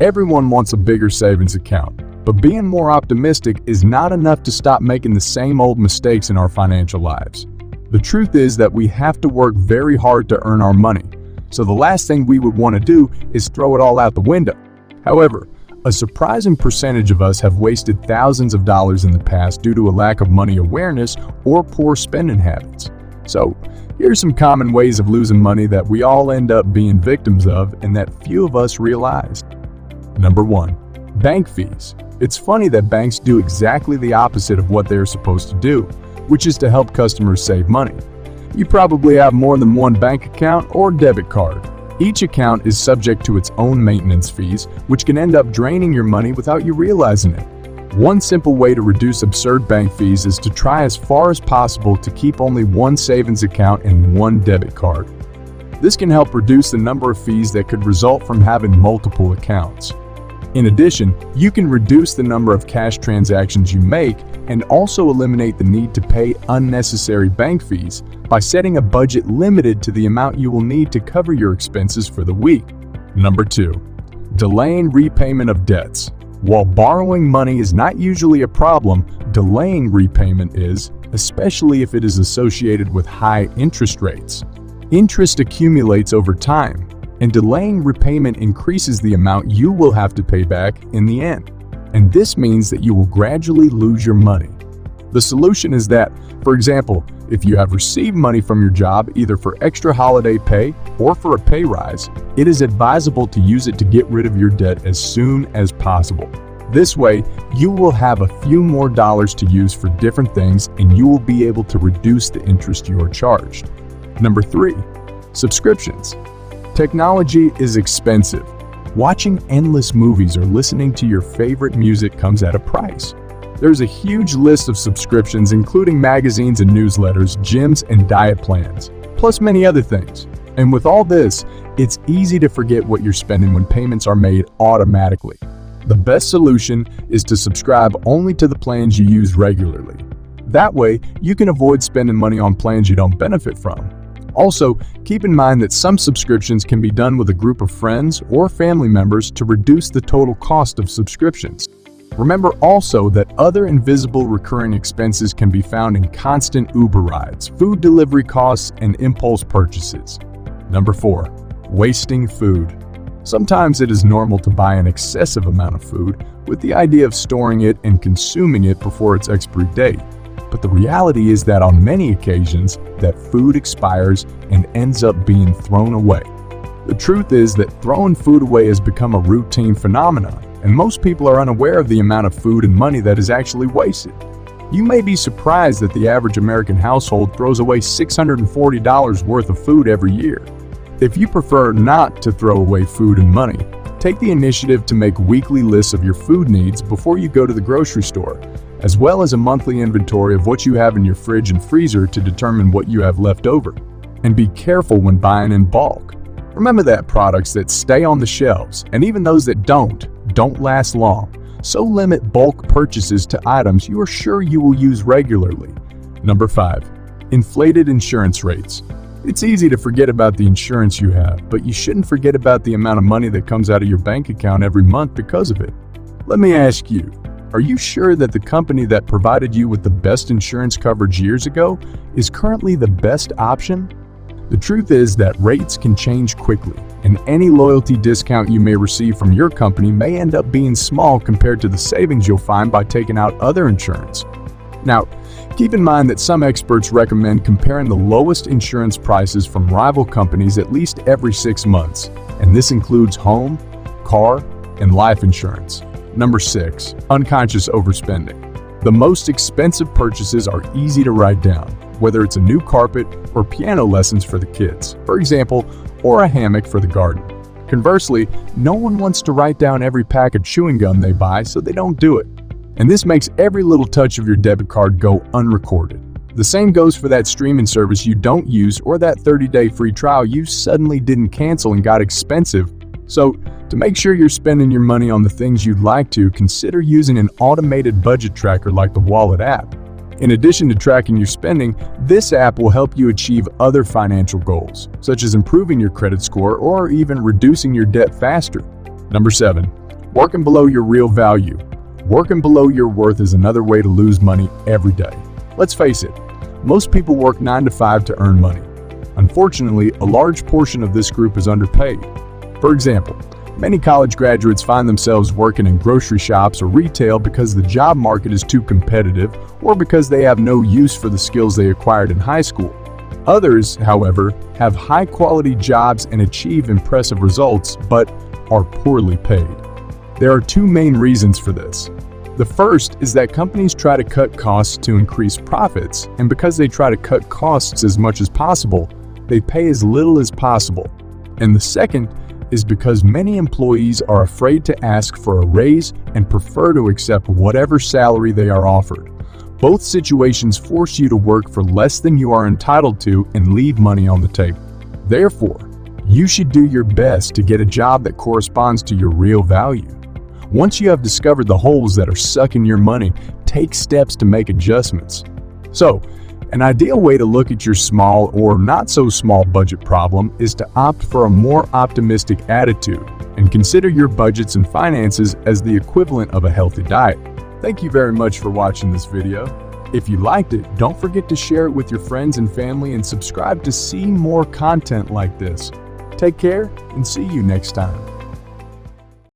Everyone wants a bigger savings account, but being more optimistic is not enough to stop making the same old mistakes in our financial lives. The truth is that we have to work very hard to earn our money, so the last thing we would want to do is throw it all out the window. However, a surprising percentage of us have wasted thousands of dollars in the past due to a lack of money awareness or poor spending habits. So, here's some common ways of losing money that we all end up being victims of and that few of us realize. Number 1. Bank fees. It's funny that banks do exactly the opposite of what they're supposed to do, which is to help customers save money. You probably have more than one bank account or debit card. Each account is subject to its own maintenance fees, which can end up draining your money without you realizing it. One simple way to reduce absurd bank fees is to try as far as possible to keep only one savings account and one debit card. This can help reduce the number of fees that could result from having multiple accounts. In addition, you can reduce the number of cash transactions you make and also eliminate the need to pay unnecessary bank fees by setting a budget limited to the amount you will need to cover your expenses for the week. Number 2. Delaying repayment of debts. While borrowing money is not usually a problem, delaying repayment is, especially if it is associated with high interest rates. Interest accumulates over time, and delaying repayment increases the amount you will have to pay back in the end. And this means that you will gradually lose your money. The solution is that, for example, if you have received money from your job either for extra holiday pay or for a pay rise, it is advisable to use it to get rid of your debt as soon as possible. This way, you will have a few more dollars to use for different things and you will be able to reduce the interest you are charged. Number 3. Subscriptions. Technology is expensive. Watching endless movies or listening to your favorite music comes at a price. There's a huge list of subscriptions including magazines and newsletters, gyms and diet plans, plus many other things. And with all this, it's easy to forget what you're spending when payments are made automatically. The best solution is to subscribe only to the plans you use regularly. That way, you can avoid spending money on plans you don't benefit from. Also, keep in mind that some subscriptions can be done with a group of friends or family members to reduce the total cost of subscriptions. Remember also that other invisible recurring expenses can be found in constant Uber rides, food delivery costs, and impulse purchases. Number 4. Wasting food. Sometimes it is normal to buy an excessive amount of food with the idea of storing it and consuming it before its expiry date. But the reality is that on many occasions, that food expires and ends up being thrown away. The truth is that throwing food away has become a routine phenomenon, and most people are unaware of the amount of food and money that is actually wasted. You may be surprised that the average American household throws away $640 worth of food every year. If you prefer not to throw away food and money, take the initiative to make weekly lists of your food needs before you go to the grocery store, as well as a monthly inventory of what you have in your fridge and freezer to determine what you have left over. And be careful when buying in bulk. Remember that products that stay on the shelves, and even those that don't last long. So limit bulk purchases to items you are sure you will use regularly. Number 5. Inflated insurance rates. It's easy to forget about the insurance you have, but you shouldn't forget about the amount of money that comes out of your bank account every month because of it. Let me ask you, are you sure that the company that provided you with the best insurance coverage years ago is currently the best option? The truth is that rates can change quickly, and any loyalty discount you may receive from your company may end up being small compared to the savings you'll find by taking out other insurance. Now, keep in mind that some experts recommend comparing the lowest insurance prices from rival companies at least every 6 months, and this includes home, car, and life insurance. Number 6. Unconscious overspending. The most expensive purchases are easy to write down, whether it's a new carpet or piano lessons for the kids, for example, or a hammock for the garden. Conversely, no one wants to write down every pack of chewing gum they buy, so they don't do it. And this makes every little touch of your debit card go unrecorded. The same goes for that streaming service you don't use or that 30-day free trial you suddenly didn't cancel and got expensive. So, to make sure you're spending your money on the things you'd like to, consider using an automated budget tracker like the Wallet app. In addition to tracking your spending, this app will help you achieve other financial goals, such as improving your credit score or even reducing your debt faster. Number 7. Working below your real value. Working below your worth is another way to lose money every day. Let's face it, most people work 9 to 5 to earn money. Unfortunately, a large portion of this group is underpaid. For example, many college graduates find themselves working in grocery shops or retail because the job market is too competitive or because they have no use for the skills they acquired in high school. Others, however, have high-quality jobs and achieve impressive results, but are poorly paid. There are two main reasons for this. The first is that companies try to cut costs to increase profits, and because they try to cut costs as much as possible, they pay as little as possible. And the second is because many employees are afraid to ask for a raise and prefer to accept whatever salary they are offered. Both situations force you to work for less than you are entitled to and leave money on the table. Therefore, you should do your best to get a job that corresponds to your real value. Once you have discovered the holes that are sucking your money, take steps to make adjustments. So, an ideal way to look at your small or not so small budget problem is to opt for a more optimistic attitude and consider your budgets and finances as the equivalent of a healthy diet. Thank you very much for watching this video. If you liked it, don't forget to share it with your friends and family and subscribe to see more content like this. Take care and see you next time.